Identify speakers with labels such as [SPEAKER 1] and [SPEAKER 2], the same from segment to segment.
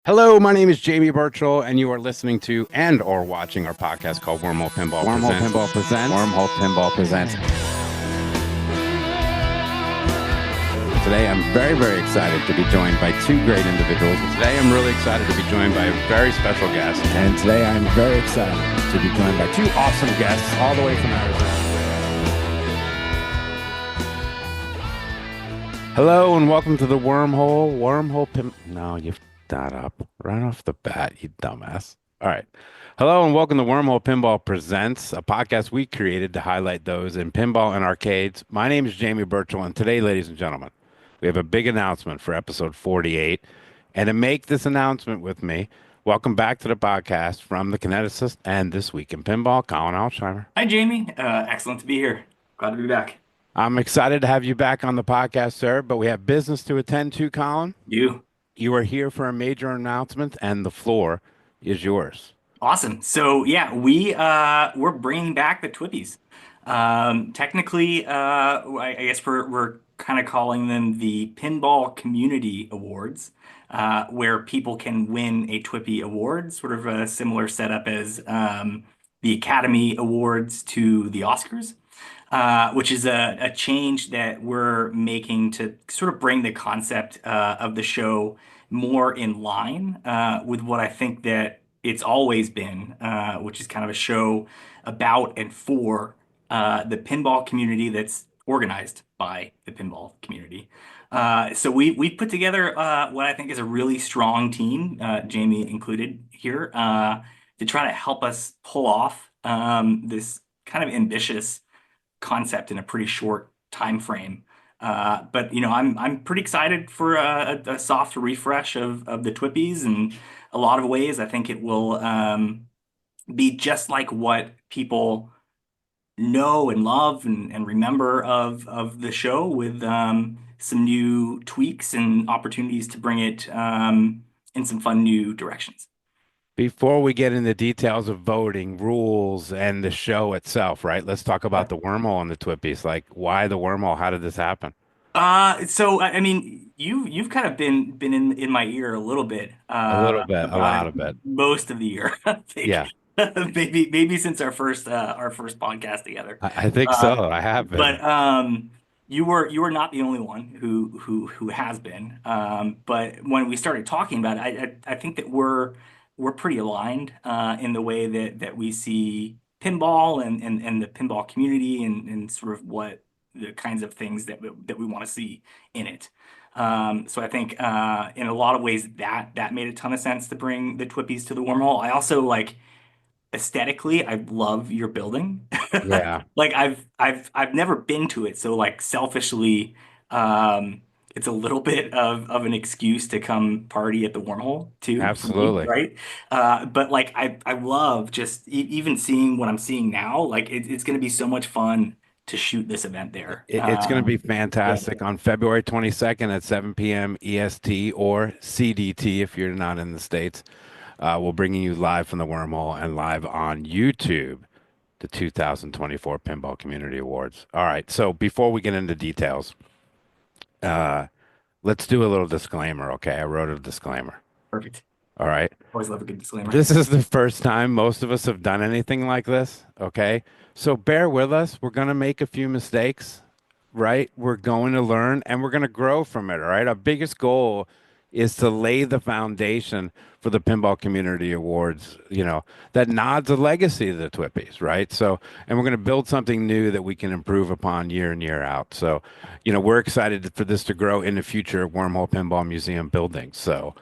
[SPEAKER 1] Hello, my name is Jamie Birchall, and you are listening to and or watching our podcast called Wormhole Pinball
[SPEAKER 2] Wormhole
[SPEAKER 1] Presents.
[SPEAKER 2] Pinball presents. Wormhole Pinball presents.
[SPEAKER 1] Today, I'm very, very excited to be joined by two great individuals. Today, I'm really excited to be joined by a very special guest.
[SPEAKER 2] And today I'm very excited to be joined by
[SPEAKER 1] Two awesome guests all the way from Arizona. Hello, and welcome to the Wormhole No, you've that up right off the bat, you dumbass. All right. Hello, and welcome to Wormhole Pinball Presents, a podcast we created to highlight those in pinball and arcades. My name is Jamie Birchall, and today, ladies and gentlemen, we have a big announcement for episode 48. And to make this announcement with me, welcome back to the podcast from the Kineticist and This Week in Pinball, Colin Alsheimer.
[SPEAKER 3] Hi, Jamie. Excellent to be here. Glad to be back.
[SPEAKER 1] I'm excited to have you back on the podcast, sir, but we have business to attend to, Colin. You are here for a major announcement, and the floor is yours.
[SPEAKER 3] Awesome. So yeah, we're bringing back the TWIPYs. Technically, I guess we're kind of calling them the Pinball Community Awards, where people can win a TWIPY award, sort of a similar setup as the Academy Awards to the Oscars. Which is a change that we're making to sort of bring the concept of the show more in line with what I think that it's always been, which is kind of a show about and for the pinball community that's organized by the pinball community. So we put together what I think is a really strong team, Jamie included here, to try to help us pull off this kind of ambitious concept in a pretty short time frame. But I'm pretty excited for a soft refresh of the TWIPYs in a lot of ways. I think it will be just like what people know and love and remember of the show, with some new tweaks and opportunities to bring it in some fun new directions.
[SPEAKER 1] Before we get into details of voting, rules, and the show itself, right? Let's talk about the wormhole and the Twippies. Like, why the wormhole? How did this happen?
[SPEAKER 3] So I mean, you've kind of been in my ear a little bit
[SPEAKER 1] A little bit, a
[SPEAKER 3] about
[SPEAKER 1] lot
[SPEAKER 3] it
[SPEAKER 1] of it.
[SPEAKER 3] most of the year, I think.
[SPEAKER 1] Yeah,
[SPEAKER 3] Maybe since our first podcast together.
[SPEAKER 1] I think
[SPEAKER 3] Uh,
[SPEAKER 1] so. I have been.
[SPEAKER 3] but you were not the only one who has been. But when we started talking about it, I think that we're pretty aligned in the way that we see pinball and the pinball community and sort of what the kinds of things that we want to see in it. So I think in a lot of ways that made a ton of sense to bring the Twippies to the wormhole. I also like aesthetically, I love your building.
[SPEAKER 1] Yeah,
[SPEAKER 3] Like I've never been to it, so like selfishly, it's a little bit of an excuse to come party at the wormhole too, for me,
[SPEAKER 1] absolutely.
[SPEAKER 3] right? But like I love just even seeing what I'm seeing now. Like it's going to be so much fun to shoot this event there.
[SPEAKER 1] It's going to be
[SPEAKER 3] Yeah.
[SPEAKER 1] fantastic on February 22nd at 7 p.m. EST or CDT if you're not in the States. We're bringing you live from the wormhole and live on YouTube, the 2024 Pinball Community Awards. All right, so before we get into details, uh, let's do a little disclaimer, okay? I wrote a disclaimer.
[SPEAKER 3] Perfect.
[SPEAKER 1] All right.
[SPEAKER 3] Always love a good disclaimer.
[SPEAKER 1] This is the first time most of us have done anything like this, okay? So bear with us. We're going to make a few mistakes, right? We're going to learn and we're going to grow from it, all right? Our biggest goal is to lay the foundation for the Pinball Community Awards, that nods a legacy to the Twippies, right? So, and we're going to build something new that we can improve upon year in, year out. So, we're excited for this to grow in the future Wormhole Pinball Museum building. So,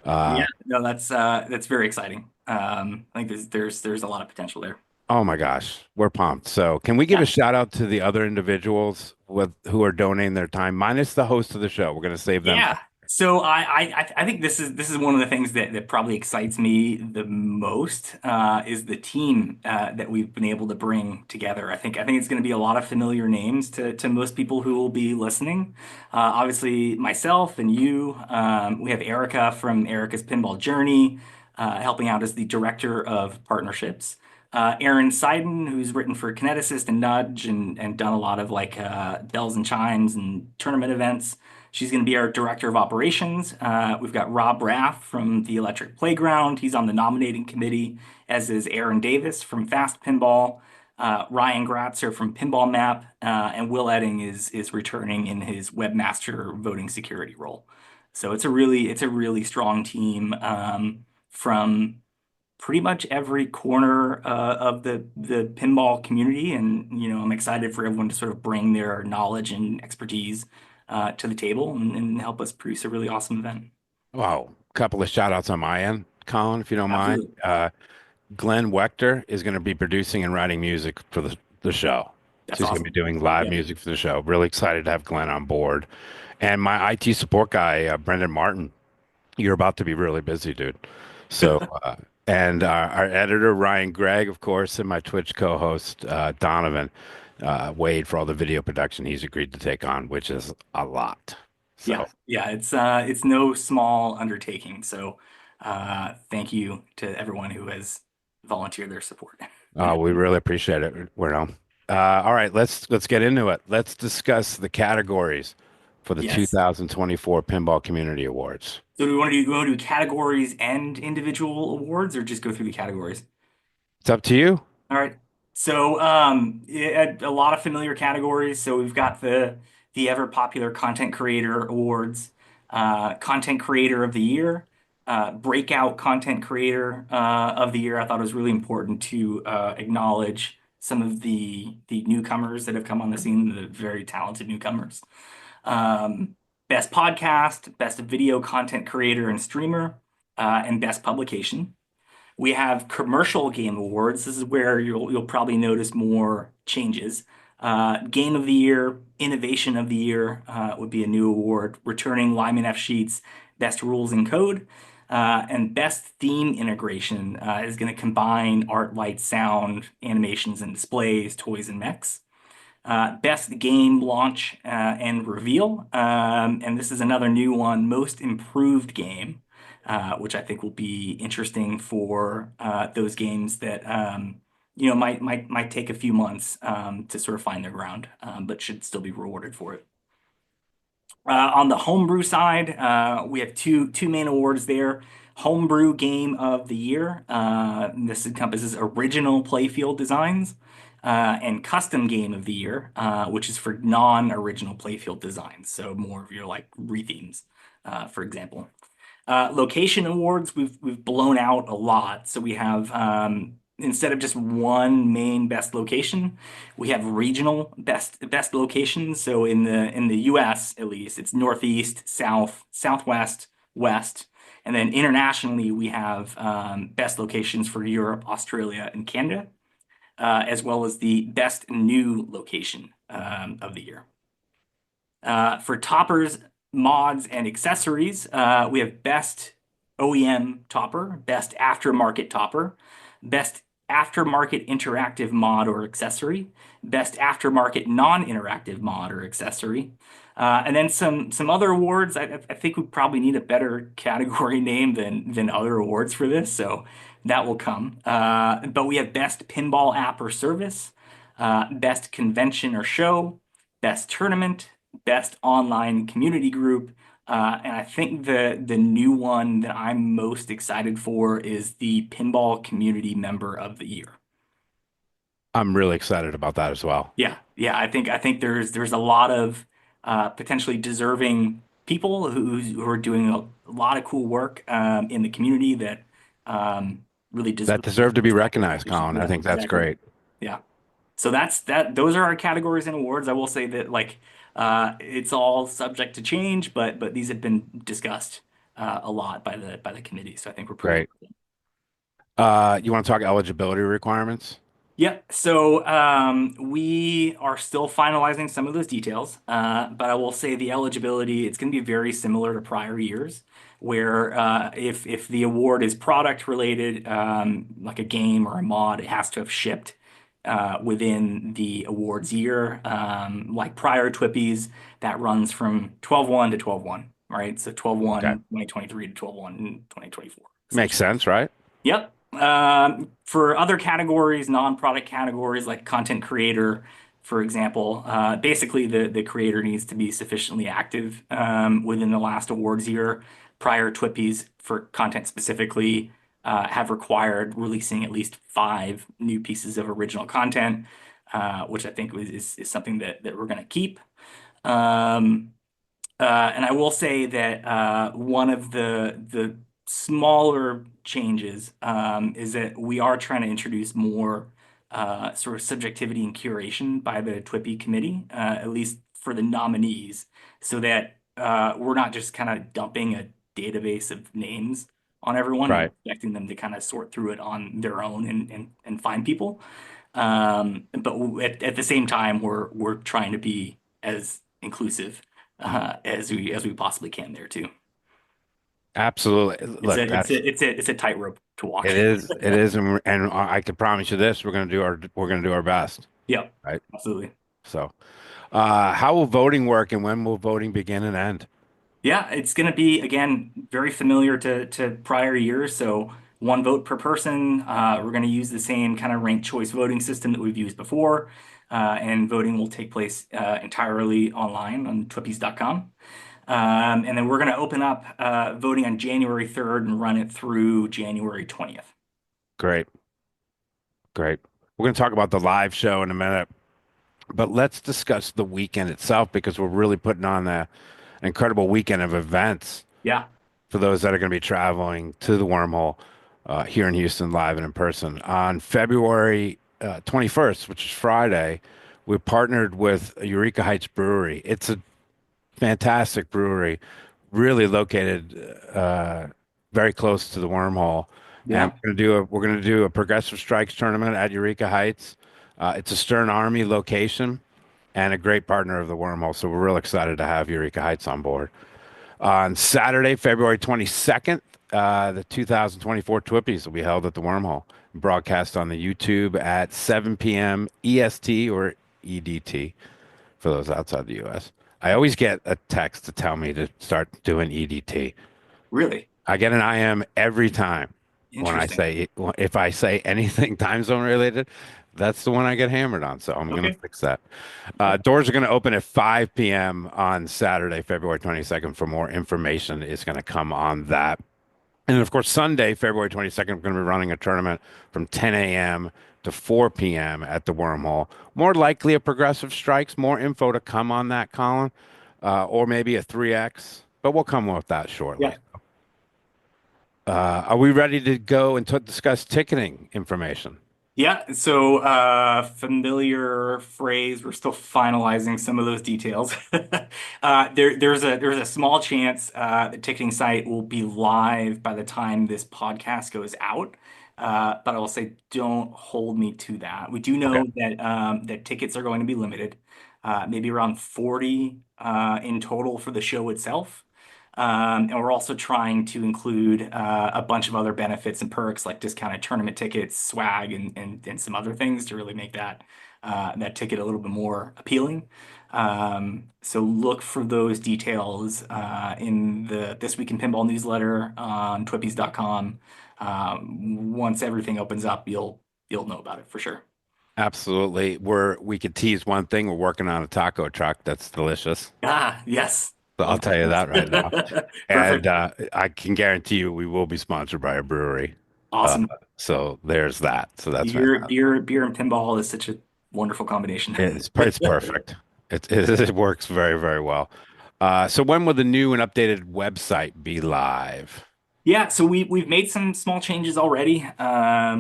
[SPEAKER 3] Yeah, no, that's very exciting. I think there's a lot of potential there.
[SPEAKER 1] oh my gosh, we're pumped. So, can we give a
[SPEAKER 3] Yeah.
[SPEAKER 1] shout out to the other individuals who are donating their time, minus the host of the show? We're going to save them.
[SPEAKER 3] Yeah. So I think this is one of the things that probably excites me the most is the team that we've been able to bring together. I think it's going to be a lot of familiar names to most people who will be listening. Obviously, myself and you. We have Erica from Erica's Pinball Journey, helping out as the director of partnerships. Aaron Seiden, who's written for Kineticist and Nudge and done a lot of like bells and chimes and tournament events. She's going to be our director of operations. We've got Rob Raff from the Electric Playground. He's on the nominating committee, as is Aaron Davis from Fast Pinball, Ryan Gratzer from Pinball Map, and Will Edding is returning in his webmaster voting security role. So it's a really strong team from pretty much every corner of the pinball community, and I'm excited for everyone to sort of bring their knowledge and expertise to the table and help us produce a really awesome event.
[SPEAKER 1] Wow. Couple of shout outs on my end, Colin, if you don't mind.
[SPEAKER 3] Absolutely.
[SPEAKER 1] Glenn Wechter is going to be producing and writing music for the show.
[SPEAKER 3] That's
[SPEAKER 1] So he's going to be
[SPEAKER 3] awesome.
[SPEAKER 1] doing live
[SPEAKER 3] Yeah.
[SPEAKER 1] music for the show. Really excited to have Glenn on board. And my IT support guy, Brendan Martin, you're about to be really busy, dude. So, and our editor, Ryan Gregg, of course, and my Twitch co-host, Donovan Wade, for all the video production he's agreed to take on, which is a lot.
[SPEAKER 3] Yeah.
[SPEAKER 1] So,
[SPEAKER 3] Yeah. It's no small undertaking. So thank you to everyone who has volunteered their support.
[SPEAKER 1] we really appreciate it. We're on. All right, let's get into it. Let's discuss the categories for the
[SPEAKER 3] Yes.
[SPEAKER 1] 2024 Pinball Community Awards.
[SPEAKER 3] So do we want to do categories and individual awards, or just go through the categories?
[SPEAKER 1] It's up to you.
[SPEAKER 3] All right. So, a lot of familiar categories. So we've got the ever popular content creator awards, content creator of the year, breakout content creator of the year. I thought it was really important to acknowledge some of the newcomers that have come on the scene, the very talented newcomers. Best podcast, best video content creator and streamer, and best publication. We have commercial game awards. This is where you'll probably notice more changes. Game of the year, innovation of the year would be a new award. Returning Lyman F. Sheets, best rules and code, and best theme integration is going to combine art, light, sound, animations and displays, toys and mechs. Best game launch and reveal. And this is another new one, most improved game, which I think will be interesting for those games that might take a few months to sort of find their ground, but should still be rewarded for it. On the homebrew side, we have two main awards there. Homebrew Game of the Year. This encompasses original playfield designs, and Custom Game of the Year, which is for non-original playfield designs. So more of your like rethemes, for example. Location awards, we've blown out a lot. So we have instead of just one main best location, we have regional best locations. So in the US at least, it's Northeast, South, Southwest, West. And then internationally, we have best locations for Europe, Australia, and Canada, as well as the best new location of the year. For toppers, mods, and accessories, we have best OEM topper, best aftermarket topper, best aftermarket interactive mod or accessory, best aftermarket non-interactive mod or accessory. And then some other awards. I think we probably need a better category name than other awards for this, so that will come. But we have best pinball app or service, best convention or show, best tournament, best online community group. And I think the new one that I'm most excited for is the Pinball Community Member of the Year.
[SPEAKER 1] I'm really excited about that as well.
[SPEAKER 3] Yeah, yeah. I think there's a lot of potentially deserving people who are doing a lot of cool work in the community that really
[SPEAKER 1] That
[SPEAKER 3] deserve
[SPEAKER 1] deserve to be recognized,
[SPEAKER 3] recognition.
[SPEAKER 1] Colin. I
[SPEAKER 3] Yeah,
[SPEAKER 1] think that's
[SPEAKER 3] exactly.
[SPEAKER 1] great.
[SPEAKER 3] Yeah. So that's that. Those are our categories and awards. I will say that like it's all subject to change, but these have been discussed a lot by the committee. So I think we're pretty
[SPEAKER 1] Great.
[SPEAKER 3] confident.
[SPEAKER 1] You want to talk eligibility requirements?
[SPEAKER 3] Yep. So we are still finalizing some of those details, but I will say the eligibility, it's going to be very similar to prior years, where if the award is product related, like a game or a mod, it has to have shipped within the awards year. Like prior TWIPYs, that runs from 12/1 to 12/1, right? So
[SPEAKER 1] Okay.
[SPEAKER 3] 12/1 2023 to 12/1 in 2024,
[SPEAKER 1] Makes
[SPEAKER 3] essentially.
[SPEAKER 1] sense, right?
[SPEAKER 3] Yep. For other categories, non-product categories like content creator, for example. Basically, the creator needs to be sufficiently active within the last awards year. Prior TWIPYs for content specifically have required releasing at least 5 new pieces of original content, which I think is something that we're going to keep. Um, and I will say that one of the smaller changes is that we are trying to introduce more sort of subjectivity and curation by the TWIPY committee, at least for the nominees, so that we're not just kind of dumping a database of names on everyone and
[SPEAKER 1] Right.
[SPEAKER 3] expecting them to kind of sort through it on their own and find people. But at the same time, we're trying to be as inclusive as we possibly can there too.
[SPEAKER 1] Absolutely.
[SPEAKER 3] It's a
[SPEAKER 1] Look,
[SPEAKER 3] it's
[SPEAKER 1] that's
[SPEAKER 3] a it's a it's a tightrope to walk.
[SPEAKER 1] it is, and I can promise you this: we're gonna do our best,
[SPEAKER 3] Yep,
[SPEAKER 1] right?
[SPEAKER 3] absolutely.
[SPEAKER 1] So, how will voting work, and when will voting begin and end?
[SPEAKER 3] Yeah, it's going to be again very familiar to prior years. So 1 vote per person. We're going to use the same kind of ranked choice voting system that we've used before, and voting will take place entirely online on TWIPYs.com. And then we're going to open up voting on January 3rd and run it through January 20th.
[SPEAKER 1] Great, great. We're gonna talk about the live show in a minute, but let's discuss the weekend itself because we're really putting on an incredible weekend of events
[SPEAKER 3] Yeah,
[SPEAKER 1] for those that are going to be traveling to the wormhole here in Houston live and in person. On February 21st, which is Friday, we partnered with Eureka Heights Brewery. It's a fantastic brewery, really located very close to the wormhole. And
[SPEAKER 3] yeah.
[SPEAKER 1] we're going to do a progressive strikes tournament at Eureka Heights. It's a Stern Army location and a great partner of the wormhole. So we're real excited to have Eureka Heights on board. On Saturday, February 22nd, the 2024 TWIPYs will be held at the Wormhole, broadcast on the YouTube at 7 p.m. EST or EDT for those outside the US. I always get a text to tell me to start doing EDT.
[SPEAKER 3] Really
[SPEAKER 1] I get an IM every time when
[SPEAKER 3] interesting.
[SPEAKER 1] if I say anything time zone related, that's the one I get hammered on. So I'm going to
[SPEAKER 3] Okay.
[SPEAKER 1] fix that. Doors are going to open at 5 p.m. on Saturday, February 22nd. For more information, is going to come on that. And of course, Sunday, February 22nd, we're going to be running a tournament from 10 a.m. to 4 p.m. at the Wormhole. More likely a progressive strikes. More info to come on that, Colin, or maybe a 3X, but we'll come with that shortly.
[SPEAKER 3] Yeah.
[SPEAKER 1] Are we ready to go and discuss ticketing information?
[SPEAKER 3] Yeah, so familiar phrase. We're still finalizing some of those details. There's a small chance the ticketing site will be live by the time this podcast goes out. But I will say, don't hold me to that. We do
[SPEAKER 1] Okay.
[SPEAKER 3] know that tickets are going to be limited, maybe around 40 in total for the show itself. And we're also trying to include a bunch of other benefits and perks like discounted tournament tickets, swag, and some other things to really make that ticket a little bit more appealing. So look for those details in the This Week in Pinball newsletter on TWIPYs.com. Once everything opens up, you'll know about it for sure.
[SPEAKER 1] Absolutely. We could tease one thing. We're working on a taco truck that's delicious.
[SPEAKER 3] Ah, yes.
[SPEAKER 1] So I'll
[SPEAKER 3] Love
[SPEAKER 1] tell you that right now.
[SPEAKER 3] tacos.
[SPEAKER 1] And
[SPEAKER 3] Perfect.
[SPEAKER 1] I can guarantee you we will be sponsored by a brewery. Uh,
[SPEAKER 3] Awesome.
[SPEAKER 1] so there's that. So that's
[SPEAKER 3] Beer,
[SPEAKER 1] fantastic.
[SPEAKER 3] beer, beer, and pinball is such a wonderful combination.
[SPEAKER 1] It's perfect. It works very, very well. So when will the new and updated website be live?
[SPEAKER 3] Yeah, so we've made some small changes already. I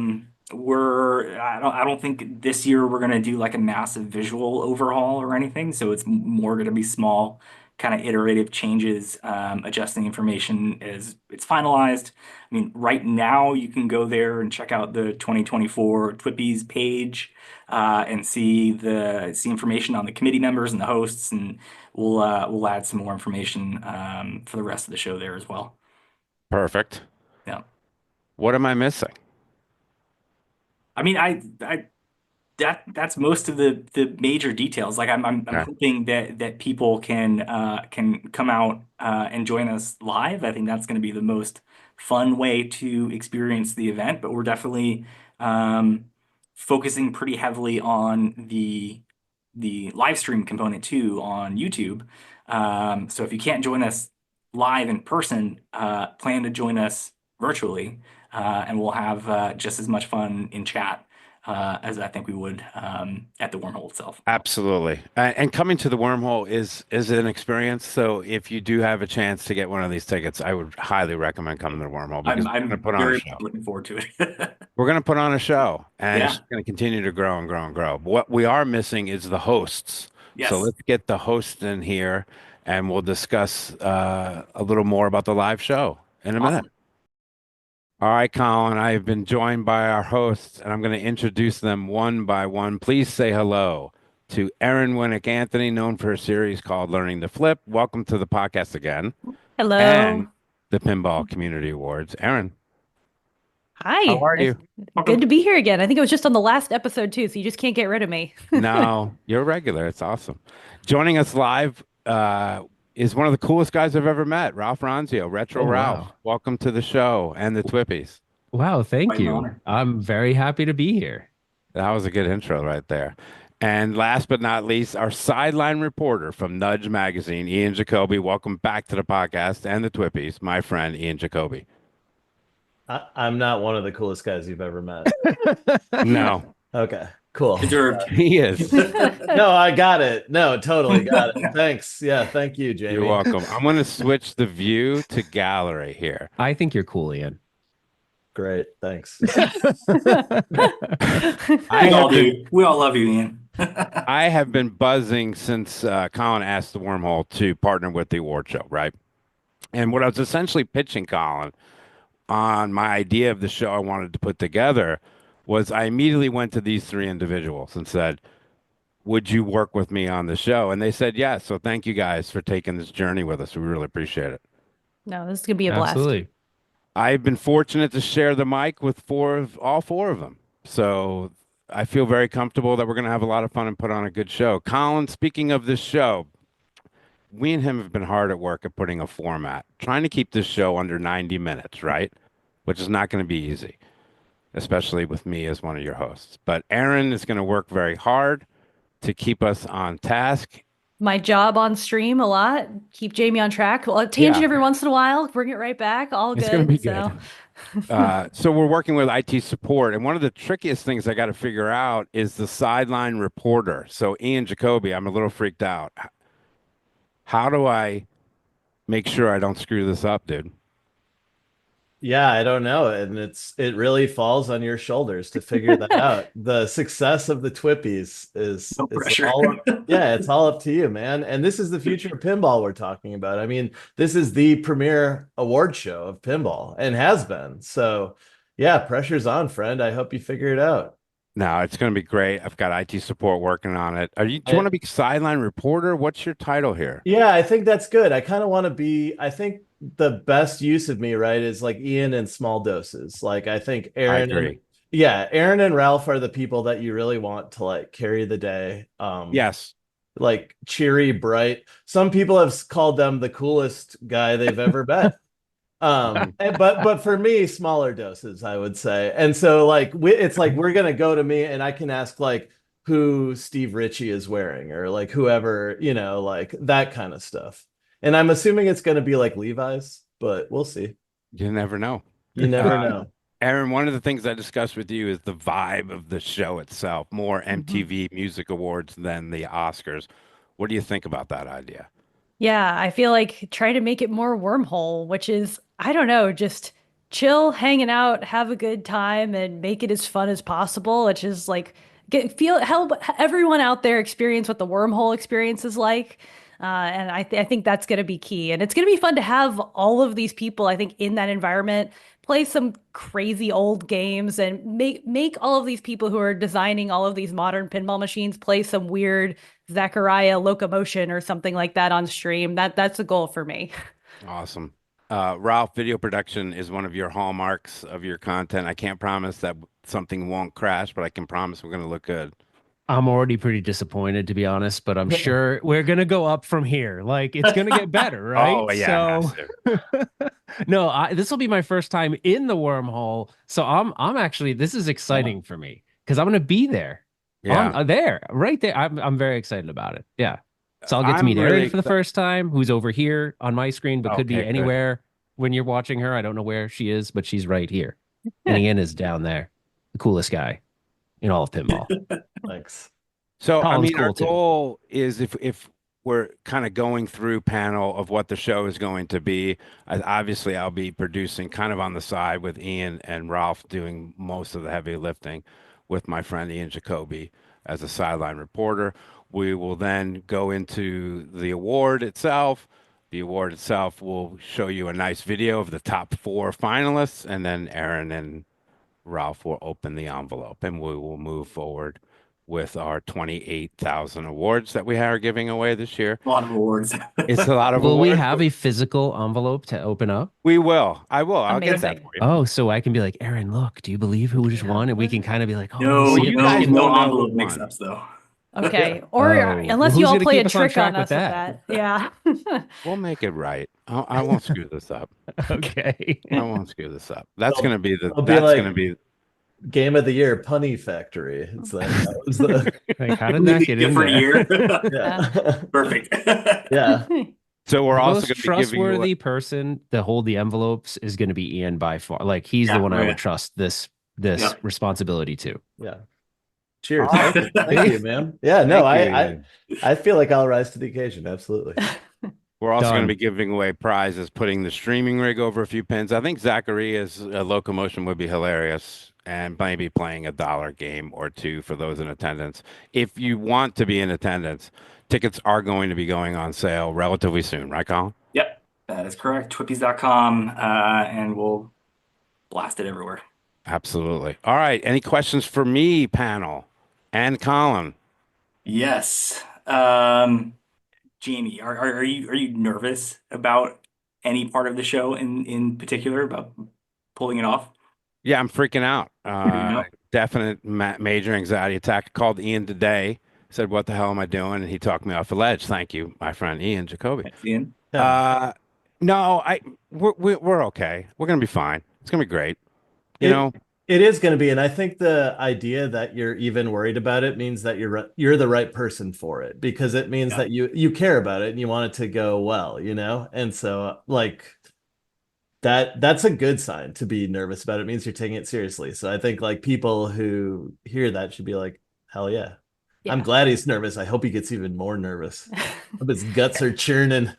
[SPEAKER 3] don't think this year we're gonna do like a massive visual overhaul or anything. So it's more gonna be small, kind of iterative changes, adjusting information as it's finalized. I mean, right now you can go there and check out the 2024 TWIPYs page, and see information on the committee members and the hosts, and we'll add some more information for the rest of the show there as well.
[SPEAKER 1] Perfect.
[SPEAKER 3] Yeah.
[SPEAKER 1] What am I missing?
[SPEAKER 3] I mean, that's most of the major details. Like I'm
[SPEAKER 1] Okay.
[SPEAKER 3] hoping that people can come out and join us live. I think that's going to be the most fun way to experience the event. But we're definitely um, focusing pretty heavily on the the live stream component too on YouTube. So if you can't join us live in person, plan to join us virtually, and we'll have just as much fun in chat as I think we would at the wormhole itself.
[SPEAKER 1] Absolutely. And coming to the wormhole is an experience. So if you do have a chance to get one of these tickets, I would highly recommend coming to the wormhole because we're going to
[SPEAKER 3] I'm
[SPEAKER 1] put on a
[SPEAKER 3] very much
[SPEAKER 1] show.
[SPEAKER 3] looking forward to it.
[SPEAKER 1] We're going to put on a show and it's
[SPEAKER 3] Yeah.
[SPEAKER 1] going to continue to grow and grow and grow. What we are missing is the hosts. So
[SPEAKER 3] Yes.
[SPEAKER 1] let's get the host in here and we'll discuss a little more about the live show in a minute.
[SPEAKER 3] Awesome.
[SPEAKER 1] All right, Colin, I have been joined by our hosts, and I'm going to introduce them one by one. Please say hello to Erin Winnick Anthony, known for a series called Learning to Flip. Welcome to the podcast again, and
[SPEAKER 4] Hello.
[SPEAKER 1] the Pinball Community Awards. Erin, how
[SPEAKER 4] Hi.
[SPEAKER 1] are
[SPEAKER 4] Nice.
[SPEAKER 1] you?
[SPEAKER 4] Good
[SPEAKER 3] Welcome.
[SPEAKER 4] to be here again. I think it was just on the last episode too, so you just can't get rid of me.
[SPEAKER 1] No, you're regular. It's awesome. Joining us live is one of the coolest guys I've ever met, Ralph Ronzio, Retro
[SPEAKER 5] Oh,
[SPEAKER 1] Ralph.
[SPEAKER 5] wow.
[SPEAKER 1] Welcome to the show and the TWIPYs.
[SPEAKER 5] Wow, thank
[SPEAKER 3] Quite an
[SPEAKER 5] you.
[SPEAKER 3] honor.
[SPEAKER 5] I'm very happy to be here.
[SPEAKER 1] That was a good intro right there. And last but not least, our sideline reporter from Nudge Magazine, Ian Jacoby. Welcome back to the podcast and the TWIPYs, my friend Ian Jacoby.
[SPEAKER 6] I'm not one of the coolest guys you've ever met.
[SPEAKER 1] No,
[SPEAKER 6] Okay, cool.
[SPEAKER 3] Deserved.
[SPEAKER 1] he is.
[SPEAKER 6] No, I got it. No, totally got it. Thanks. Yeah, thank you, Jamie.
[SPEAKER 1] You're welcome. I'm going to switch the view to gallery here.
[SPEAKER 5] I think you're cool, Ian.
[SPEAKER 6] Great, thanks.
[SPEAKER 1] I
[SPEAKER 3] We all
[SPEAKER 1] have been,
[SPEAKER 3] do. We all love you, Ian.
[SPEAKER 1] I have been buzzing since Colin asked the Wormhole to partner with the award show, right? And what I was essentially pitching Colin on my idea of the show I wanted to put together was I immediately went to these three individuals and said, would you work with me on the show? And they said yes. So thank you guys for taking this journey with us. We really appreciate it.
[SPEAKER 4] No, this is gonna be a blast.
[SPEAKER 5] Absolutely.
[SPEAKER 1] I've been fortunate to share the mic with all four of them. So I feel very comfortable that we're going to have a lot of fun and put on a good show. Colin, speaking of this show, we and him have been hard at work at putting a format, trying to keep this show under 90 minutes, right? Which is not going to be easy, especially with me as one of your hosts. But Aaron is going to work very hard to keep us on task.
[SPEAKER 4] My job on stream a lot. Keep Jamie on track. Well, a tangent
[SPEAKER 1] Yeah.
[SPEAKER 4] every once in a while. Bring it right back. All
[SPEAKER 1] It's
[SPEAKER 4] good.
[SPEAKER 1] going to be
[SPEAKER 4] So
[SPEAKER 1] good. So we're working with IT support, and one of the trickiest things I got to figure out is the sideline reporter. So Ian Jacoby, I'm a little freaked out. How do I make sure I don't screw this up, dude?
[SPEAKER 6] Yeah, I don't know. And it really falls on your shoulders to figure that out. The success of the TWIPYs is
[SPEAKER 3] No
[SPEAKER 6] it's
[SPEAKER 3] pressure.
[SPEAKER 6] all yeah, it's all up to you, man. And this is the future of pinball we're talking about. I mean, this is the premier award show of pinball and has been. So yeah, pressure's on, friend. I hope you figure it out.
[SPEAKER 1] No, it's going to be great. I've got IT support working on it. Do you
[SPEAKER 6] I-
[SPEAKER 1] want to be sideline reporter? What's your title here?
[SPEAKER 6] Yeah, I think that's good. I kind of want to be, I think the best use of me, right, is like Ian in small doses. Like I think
[SPEAKER 1] I
[SPEAKER 6] Aaron
[SPEAKER 1] agree.
[SPEAKER 6] yeah, Aaron and Ralph are the people that you really want to like carry the day.
[SPEAKER 1] Yes.
[SPEAKER 6] Like cheery, bright. Some people have called them the coolest guy they've ever met. But for me, smaller doses, I would say. And so like it's like we're gonna go to me and I can ask like who Steve Ritchie is wearing or like whoever, like that kind of stuff. And I'm assuming it's gonna be like Levi's, but we'll see.
[SPEAKER 1] You never know.
[SPEAKER 6] You never
[SPEAKER 1] Uh,
[SPEAKER 6] know.
[SPEAKER 1] Aaron, one of the things I discussed with you is the vibe of the show itself, more MTV Music Awards than the Oscars. What do you think about that idea?
[SPEAKER 4] yeah, I feel like try to make it more wormhole, which is, I don't know, just chill, hanging out, have a good time, and make it as fun as possible. It's just like help everyone out there experience what the wormhole experience is like. And I think that's going to be key. And it's going to be fun to have all of these people, I think, in that environment, play some crazy old games and make all of these people who are designing all of these modern pinball machines play some weird Zachariah locomotion or something like that on stream. That's a goal for me.
[SPEAKER 1] Awesome. Ralph, video production is one of your hallmarks of your content. I can't promise that something won't crash, but I can promise we're going to look good.
[SPEAKER 5] I'm already pretty disappointed, to be honest, but I'm sure we're gonna go up from here. Like it's gonna get better, right?
[SPEAKER 1] Oh, yeah.
[SPEAKER 5] So no, this will be my first time in the wormhole. So I'm actually this is exciting for me because I'm gonna be there.
[SPEAKER 1] Yeah.
[SPEAKER 5] on there, right there. I'm very excited about it. Yeah. So I'll get to
[SPEAKER 1] I'm
[SPEAKER 5] meet
[SPEAKER 1] really
[SPEAKER 5] Erin for the first time, who's over here on my screen, but could be
[SPEAKER 1] okay, good.
[SPEAKER 5] anywhere when you're watching her. I don't know where she is, but she's right here. And Ian is down there, the coolest guy in all of pinball.
[SPEAKER 6] Thanks.
[SPEAKER 1] So, I
[SPEAKER 5] Colin's
[SPEAKER 1] mean, our
[SPEAKER 5] cool too.
[SPEAKER 1] goal is if we're kind of going through panel of what the show is going to be, obviously I'll be producing kind of on the side with Ian and Ralph doing most of the heavy lifting with my friend Ian Jacoby as a sideline reporter. We will then go into the award itself. The award itself will show you a nice video of the top four finalists, and then Aaron and Ralph will open the envelope and we will move forward with our 28,000 awards that we are giving away this year.
[SPEAKER 3] A lot of awards.
[SPEAKER 1] It's a lot of
[SPEAKER 5] Will we
[SPEAKER 1] awards.
[SPEAKER 5] have a physical envelope to open up?
[SPEAKER 1] We will. I will. I'll get that
[SPEAKER 4] Amazing.
[SPEAKER 1] for you.
[SPEAKER 5] Oh, so I can be like, Erin, look, do you believe who just won? And we can kind of be like, oh, let
[SPEAKER 3] No,
[SPEAKER 5] me see
[SPEAKER 1] you
[SPEAKER 5] it.
[SPEAKER 1] guys
[SPEAKER 3] no
[SPEAKER 1] won't know
[SPEAKER 3] envelope
[SPEAKER 1] who won.
[SPEAKER 3] mix-ups though.
[SPEAKER 4] Okay. Or
[SPEAKER 5] Oh, well,
[SPEAKER 4] unless
[SPEAKER 5] who's
[SPEAKER 4] you all
[SPEAKER 5] gonna
[SPEAKER 4] play
[SPEAKER 5] keep
[SPEAKER 4] a
[SPEAKER 5] us on
[SPEAKER 4] trick
[SPEAKER 5] track
[SPEAKER 4] on us
[SPEAKER 5] with
[SPEAKER 4] with
[SPEAKER 5] that?
[SPEAKER 4] that. Yeah.
[SPEAKER 1] We'll make it right. I won't screw this up.
[SPEAKER 5] Okay.
[SPEAKER 1] I won't screw this up. That's
[SPEAKER 6] It'll-
[SPEAKER 1] going to be the.
[SPEAKER 6] it'll be
[SPEAKER 1] That's
[SPEAKER 6] like-
[SPEAKER 1] going to be.
[SPEAKER 6] Game of the year, Punny Factory. It's that was the
[SPEAKER 5] Like, how did that get in
[SPEAKER 3] Different
[SPEAKER 5] there?
[SPEAKER 3] year.
[SPEAKER 6] yeah.
[SPEAKER 3] Perfect.
[SPEAKER 6] Yeah.
[SPEAKER 1] So we're
[SPEAKER 5] The
[SPEAKER 1] also
[SPEAKER 5] most
[SPEAKER 1] going to be giving you.
[SPEAKER 5] trustworthy person to hold the envelopes is going to be Ian by far. Like he's
[SPEAKER 3] Yeah,
[SPEAKER 5] the one I
[SPEAKER 3] right.
[SPEAKER 5] would trust this
[SPEAKER 3] Yeah.
[SPEAKER 5] responsibility to.
[SPEAKER 6] Yeah. Cheers.
[SPEAKER 1] All right.
[SPEAKER 6] Thank you, man. Yeah, no,
[SPEAKER 1] Thank
[SPEAKER 6] I,
[SPEAKER 1] you.
[SPEAKER 6] I feel like I'll rise to the occasion. Absolutely.
[SPEAKER 1] We're also going to
[SPEAKER 5] Done.
[SPEAKER 1] be giving away prizes, putting the streaming rig over a few pins. I think Zacharia's locomotion would be hilarious, and maybe playing a dollar game or two for those in attendance. If you want to be in attendance, tickets are going to be going on sale relatively soon, right, Colin?
[SPEAKER 3] Yep, that is correct. TWIPYs.com, and we'll blast it everywhere.
[SPEAKER 1] Absolutely. All right. Any questions for me, panel, and Colin?
[SPEAKER 3] Yes. Jamie, are you nervous about any part of the show in particular about pulling it off?
[SPEAKER 1] Yeah, I'm freaking out.
[SPEAKER 3] Freaking out?
[SPEAKER 1] Definite major anxiety attack. I called Ian today. Said, "What the hell am I doing?" And he talked me off the ledge. Thank you, my friend Ian Jacoby.
[SPEAKER 3] Thanks, Ian.
[SPEAKER 1] No, we're okay. We're gonna be fine. It's gonna be great. You
[SPEAKER 6] It-
[SPEAKER 1] know,
[SPEAKER 6] It is going to be, and I think the idea that you're even worried about it means that you're the right person for it, because it means
[SPEAKER 3] Yeah.
[SPEAKER 6] that you care about it and you want it to go well, and so like that's a good sign. To be nervous about it means you're taking it seriously. So I think like people who hear that should be like, hell yeah. I'm
[SPEAKER 4] Yeah.
[SPEAKER 6] glad he's nervous. I hope he gets even more nervous. Hope his guts are churning.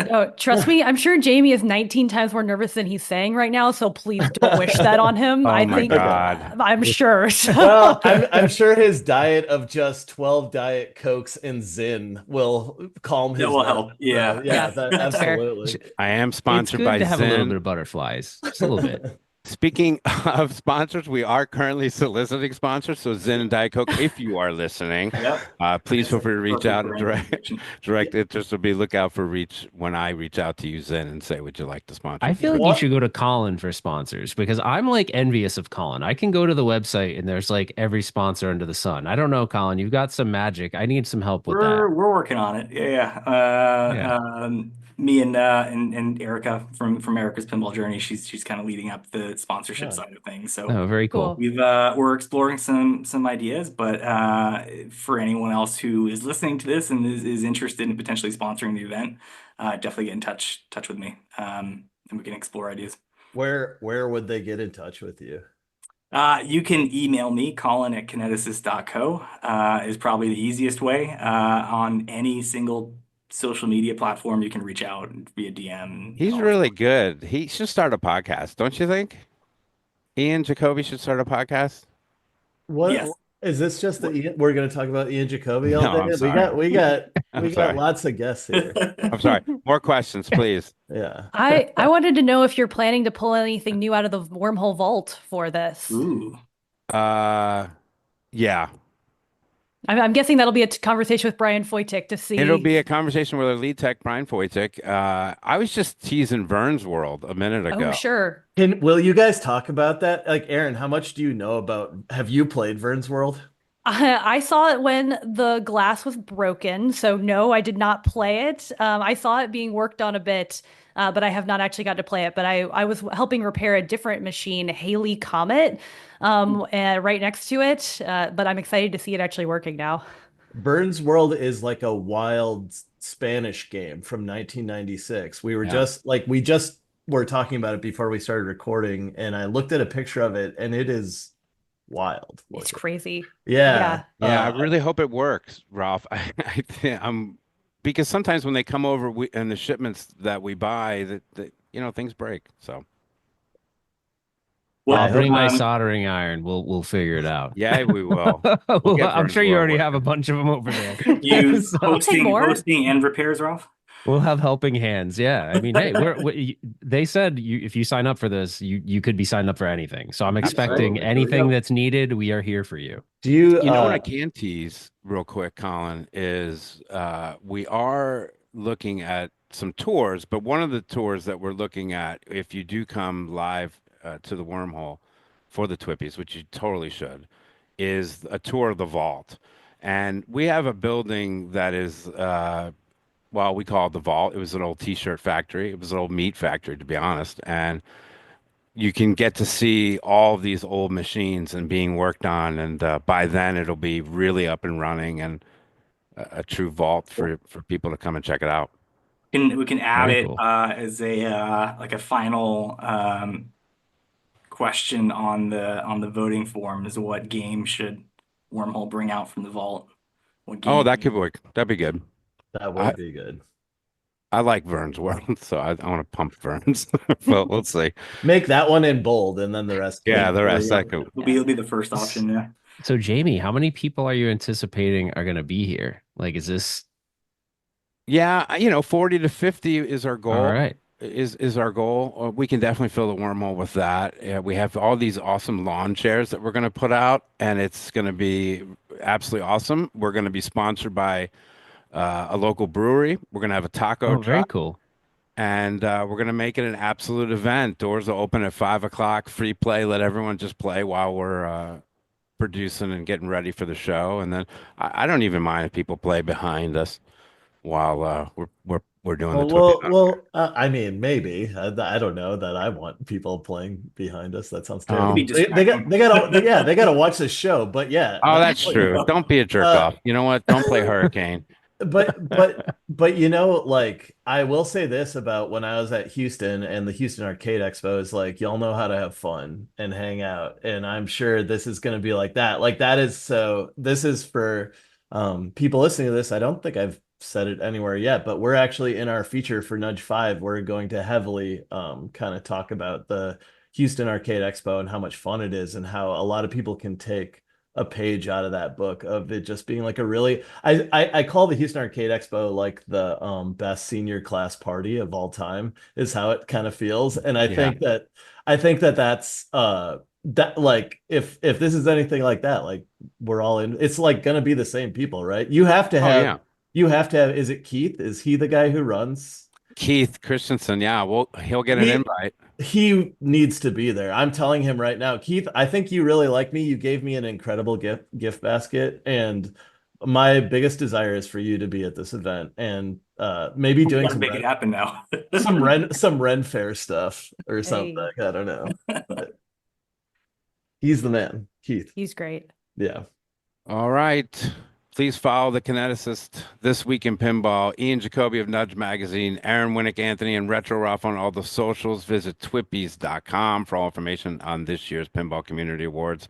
[SPEAKER 4] No, trust me, I'm sure Jamie is 19 times more nervous than he's saying right now, so please don't wish that on him.
[SPEAKER 1] Oh
[SPEAKER 4] I
[SPEAKER 1] my
[SPEAKER 4] think
[SPEAKER 1] God.
[SPEAKER 4] I'm sure. So.
[SPEAKER 6] Well, I'm sure his diet of just 12 Diet Cokes and Zyn will calm his
[SPEAKER 3] That will
[SPEAKER 6] nerves.
[SPEAKER 3] help. Yeah.
[SPEAKER 4] Yeah, that's fair.
[SPEAKER 6] Absolutely.
[SPEAKER 1] I am
[SPEAKER 5] It's
[SPEAKER 1] sponsored
[SPEAKER 5] good
[SPEAKER 1] by
[SPEAKER 5] to have a little
[SPEAKER 1] Zen.
[SPEAKER 5] bit of butterflies, just a little bit.
[SPEAKER 1] Speaking of sponsors, we are currently soliciting sponsors. So Zen and Diet Coke, if you are listening,
[SPEAKER 3] Yep.
[SPEAKER 1] please feel free to reach
[SPEAKER 3] Perfect
[SPEAKER 1] out and
[SPEAKER 3] brand
[SPEAKER 1] direct interest will be look out for reach when I reach out to you, Zen, and say, would you like to sponsor?
[SPEAKER 5] I feel like
[SPEAKER 6] What?
[SPEAKER 5] you should go to Colin for sponsors because I'm like envious of Colin. I can go to the website and there's like every sponsor under the sun. I don't know, Colin. You've got some magic. I need some help with
[SPEAKER 3] We're
[SPEAKER 5] that.
[SPEAKER 3] working on it. Yeah. Me and Erica from Erica's Pinball Journey. She's kind of leading up the sponsorship
[SPEAKER 6] Yeah.
[SPEAKER 3] side of things. So
[SPEAKER 5] Oh, very cool.
[SPEAKER 4] Cool.
[SPEAKER 3] we're exploring some ideas, but for anyone else who is listening to this and is interested in potentially sponsoring the event, definitely get in touch with me, and we can explore ideas.
[SPEAKER 6] Where would they get in touch with you?
[SPEAKER 3] You can email me, Colin at Kineticist.co, is probably the easiest way. On any single social media platform, you can reach out via DM.
[SPEAKER 1] He's
[SPEAKER 3] all
[SPEAKER 1] really good. He should start a podcast, don't you think? Ian Jacoby should start a podcast.
[SPEAKER 6] What
[SPEAKER 3] Yes.
[SPEAKER 6] is this? Just we're going to talk about Ian Jacoby all
[SPEAKER 1] No,
[SPEAKER 6] day?
[SPEAKER 1] I'm
[SPEAKER 6] We
[SPEAKER 1] sorry.
[SPEAKER 6] got we
[SPEAKER 1] I'm
[SPEAKER 6] got
[SPEAKER 1] sorry.
[SPEAKER 6] lots of guests here.
[SPEAKER 1] I'm sorry. More questions, please.
[SPEAKER 6] Yeah.
[SPEAKER 4] I wanted to know if you're planning to pull anything new out of the wormhole vault for this.
[SPEAKER 3] Ooh.
[SPEAKER 1] Yeah.
[SPEAKER 4] I'm guessing that'll be a conversation with Brian Foytik to see.
[SPEAKER 1] It'll be a conversation with our lead tech, Brian Foytik. I was just teasing Vern's World a minute ago.
[SPEAKER 4] Oh, sure.
[SPEAKER 6] Will you guys talk about that? Like, Aaron, how much do you know about? Have you played Vern's World?
[SPEAKER 4] I saw it when the glass was broken, so no, I did not play it. I saw it being worked on a bit. but I have not actually got to play it. But I was helping repair a different machine, Haley Comet, and right next to it. But I'm excited to see it actually working now.
[SPEAKER 6] Burns World is like a wild Spanish game from 1996.
[SPEAKER 1] Yeah.
[SPEAKER 6] We just were talking about it before we started recording, and I looked at a picture of it, and it is wild
[SPEAKER 4] It's
[SPEAKER 6] looking.
[SPEAKER 4] crazy.
[SPEAKER 6] Yeah.
[SPEAKER 4] Yeah.
[SPEAKER 1] Yeah, I really hope it works, Ralph. I think because sometimes when they come over and the shipments that we buy, that things break. So
[SPEAKER 3] Well,
[SPEAKER 6] I
[SPEAKER 5] I'll
[SPEAKER 6] hope
[SPEAKER 5] bring my soldering iron. We'll figure it out.
[SPEAKER 1] yeah, we will. We'll get
[SPEAKER 5] I'm
[SPEAKER 1] Vern's
[SPEAKER 5] sure you
[SPEAKER 1] World
[SPEAKER 5] already have a
[SPEAKER 1] working.
[SPEAKER 5] bunch of them over there.
[SPEAKER 3] you
[SPEAKER 5] So
[SPEAKER 4] I'll take more.
[SPEAKER 3] hosting and repairs, Ralph?
[SPEAKER 5] we'll have helping hands. Yeah. I mean, hey, they said if you sign up for this, you could be signed up for anything. So I'm expecting
[SPEAKER 1] Absolutely.
[SPEAKER 5] anything that's needed. We are here for you.
[SPEAKER 6] Do you
[SPEAKER 1] What I can tease real quick, Colin, is we are looking at some tours, but one of the tours that we're looking at, if you do come live to the wormhole for the TWIPYs, which you totally should, is a tour of the vault. And we have a building that is, well, we call it the vault. It was an old t-shirt factory. It was an old meat factory, to be honest. And you can get to see all of these old machines and being worked on, and by then it'll be really up and running and a true vault for people to come and check it out.
[SPEAKER 3] We can add
[SPEAKER 5] Very
[SPEAKER 3] it
[SPEAKER 5] cool.
[SPEAKER 3] as a like a final question on the voting form is what game should Wormhole bring out from the vault? What
[SPEAKER 1] Oh,
[SPEAKER 3] game?
[SPEAKER 1] that could work. That'd be good.
[SPEAKER 6] that
[SPEAKER 1] I
[SPEAKER 6] would be good.
[SPEAKER 1] I like Vern's World, so I want to pump Vern's. But we'll see.
[SPEAKER 6] Make that one in bold, and then the rest
[SPEAKER 1] Yeah,
[SPEAKER 6] can.
[SPEAKER 1] the
[SPEAKER 6] There
[SPEAKER 1] rest
[SPEAKER 6] you
[SPEAKER 1] that
[SPEAKER 6] go.
[SPEAKER 1] could.
[SPEAKER 3] It'll be the first option. Yeah.
[SPEAKER 5] So Jamie, how many people are you anticipating are going to be here? Like, is this
[SPEAKER 1] Yeah, 40 to 50 is our
[SPEAKER 5] all
[SPEAKER 1] goal.
[SPEAKER 5] right?
[SPEAKER 1] Is our goal. We can definitely fill the wormhole with that. Yeah, we have all these awesome lawn chairs that we're going to put out, and it's going to be absolutely awesome. We're going to be sponsored by a local brewery. We're going to have a taco
[SPEAKER 5] Oh, very
[SPEAKER 1] truck,
[SPEAKER 5] cool.
[SPEAKER 1] and we're going to make it an absolute event. Doors will open at 5 o'clock. Free play. Let everyone just play while we're producing and getting ready for the show. And then I don't even mind if people play behind us while we're doing the Twippies.
[SPEAKER 6] I mean, maybe. I don't know that I want people playing behind us. That sounds
[SPEAKER 3] It'd
[SPEAKER 6] terrible.
[SPEAKER 3] be distracting.
[SPEAKER 6] They gotta watch the show. But yeah,
[SPEAKER 1] Oh, that's true. Don't be a jerk
[SPEAKER 6] uh,
[SPEAKER 1] off. You know what? Don't play Hurricane.
[SPEAKER 6] but like I will say this about when I was at Houston and the Houston Arcade Expo is like y'all know how to have fun and hang out, and I'm sure this is going to be like that. Like that is so. This is for people listening to this. I don't think I've said it anywhere yet, but we're actually in our feature for Nudge 5. We're going to heavily kind of talk about the Houston Arcade Expo and how much fun it is and how a lot of people can take a page out of that book of it just being like a really I call the Houston Arcade Expo like the best senior class party of all time is how it kind of feels. And
[SPEAKER 1] Yeah.
[SPEAKER 6] I think that that's that like if this is anything like that, like we're all in, it's like gonna be the same people, right?
[SPEAKER 1] Oh, yeah.
[SPEAKER 6] You have to have, is it Keith? Is he the guy who runs?
[SPEAKER 1] Keith Christensen. Yeah. Well, he'll get an
[SPEAKER 6] He
[SPEAKER 1] invite.
[SPEAKER 6] he needs to be there. I'm telling him right now, Keith, I think you really like me. You gave me an incredible gift basket, and my biggest desire is for you to be at this event and maybe
[SPEAKER 3] We
[SPEAKER 6] doing
[SPEAKER 3] gotta make it happen now.
[SPEAKER 6] some Ren Fair stuff or something.
[SPEAKER 4] Hey,
[SPEAKER 6] I don't know. But he's the man, Keith.
[SPEAKER 4] he's great.
[SPEAKER 6] Yeah.
[SPEAKER 1] All right. Please follow the Kineticist This Week in Pinball, Ian Jacoby of Nudge Magazine, Aaron Winnick, Anthony, and Retro Ralph on all the socials. Visit TWIPYs.com for all information on this year's Pinball Community Awards.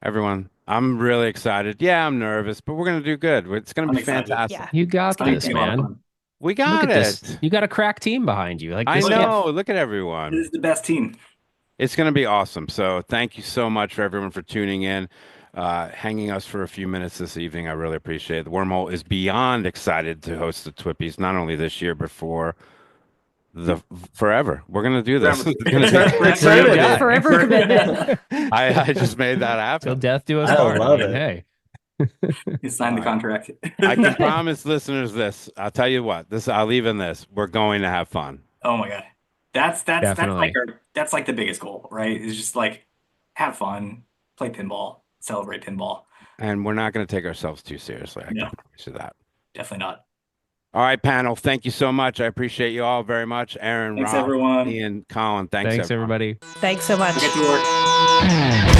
[SPEAKER 1] Everyone, I'm really excited. Yeah, I'm nervous, but we're going to do good. It's going to
[SPEAKER 3] I'm
[SPEAKER 1] be
[SPEAKER 3] excited.
[SPEAKER 1] fantastic.
[SPEAKER 4] Yeah.
[SPEAKER 5] You got
[SPEAKER 3] It's gonna
[SPEAKER 5] this,
[SPEAKER 3] be a lot of
[SPEAKER 5] man.
[SPEAKER 3] fun.
[SPEAKER 1] We
[SPEAKER 5] Look
[SPEAKER 1] got
[SPEAKER 5] at this.
[SPEAKER 1] it.
[SPEAKER 5] You got a crack team behind you. Like
[SPEAKER 1] I
[SPEAKER 5] this.
[SPEAKER 1] know. Look at
[SPEAKER 3] This
[SPEAKER 1] everyone.
[SPEAKER 3] is the best team.
[SPEAKER 1] It's going to be awesome. So thank you so much for everyone for tuning in, hanging us for a few minutes this evening. I really appreciate it. The Wormhole is beyond excited to host the Twippies, not only this year, but for the forever. We're going to do this.
[SPEAKER 3] Forever.
[SPEAKER 1] It's going to be
[SPEAKER 6] We're
[SPEAKER 5] Good for you
[SPEAKER 6] excited.
[SPEAKER 5] guys.
[SPEAKER 4] Forever commitment.
[SPEAKER 1] I just made that
[SPEAKER 5] Till
[SPEAKER 1] happen.
[SPEAKER 5] death do us
[SPEAKER 6] I
[SPEAKER 5] part.
[SPEAKER 6] love
[SPEAKER 5] I mean,
[SPEAKER 6] it.
[SPEAKER 5] hey.
[SPEAKER 3] You signed the
[SPEAKER 1] All right.
[SPEAKER 3] contract.
[SPEAKER 1] I can promise listeners this. I'll tell you what. I'll leave in this. We're going to have fun.
[SPEAKER 3] Oh my God. That's like
[SPEAKER 5] Definitely.
[SPEAKER 3] that's like the biggest goal, right? It's just like have fun, play pinball, celebrate pinball.
[SPEAKER 1] And we're not going to take ourselves too seriously. I
[SPEAKER 3] No.
[SPEAKER 1] can promise you that.
[SPEAKER 3] Definitely not.
[SPEAKER 1] All right, panel. Thank you so much. I appreciate you all very much. Aaron,
[SPEAKER 3] Thanks,
[SPEAKER 1] Rob,
[SPEAKER 3] everyone.
[SPEAKER 1] Ian, Colin. Thanks
[SPEAKER 5] Thanks,
[SPEAKER 1] everyone.
[SPEAKER 5] everybody.
[SPEAKER 4] Thanks so much.
[SPEAKER 3] Get to work.